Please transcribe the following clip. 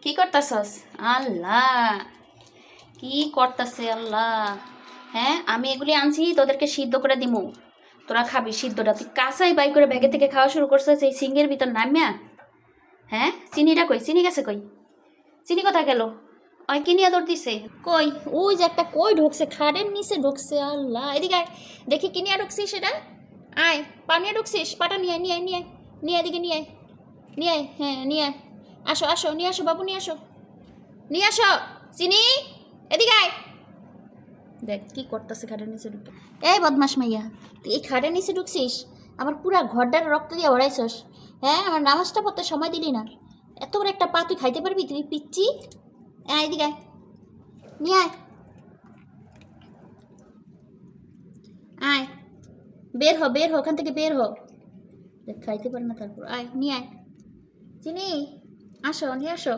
কি করতাছস? আল্লাহ, কি করতাছে আল্লাহ। হ্যাঁ, আমি এগুলি আনছি তোদেরকে সিদ্ধ করে দিমু, তোরা খাবি সিদ্ধটা। তুই কাঁচাই বাই করে ব্যাগে থেকে খাওয়া শুরু করছিস এই সিঙ্গের ভিতর নামিয়া। হ্যাঁ, চিনিটা কই? চিনি গেছে কই? চিনি কোথায় গেল? ওই কিনিয়া তোর দিছে কই? ওই যে একটা কই ঢুকছে, খাড়ের নিচে ঢুকছে। আল্লাহ, এদিকে আয়, দেখি কিনিয়া ঢুকছিস সেটা। আয়, পানিয়া ঢুকছিস, পাটা নিয়ে আয়, নিয়ে আয়, নিয়ে আয়, নিয়ে এদিকে নিয়ে আয়, নিয়ে আয়, হ্যাঁ নিয়ে আয়। আসো আসো, নিয়ে আসো বাবু, নিয়ে আসো, নিয়ে আসো চিনি, এদিকে আয়। দেখ কি করতেছে খাটের নিচে ঢুকে। এই বদমাস মাইয়া, তুই এই খাটের নিচে ঢুকছিস, আমার পুরা ঘরটার রক্ত দিয়ে ওড়াইছস। হ্যাঁ, আমার নামাজটা পড়তে সময় দিলি না। এত বড় একটা পা তুই খাইতে পারবি? তুই পিচ্ছি। আয় এদিকে আয়, নিয়ে আয়, আয়, বের হ, বের হ ওখান থেকে, বের হ। দেখ খাইতে পারে না, তারপর আয়, নিয়ে আয় চিনি, আসো নিয়ে আসো।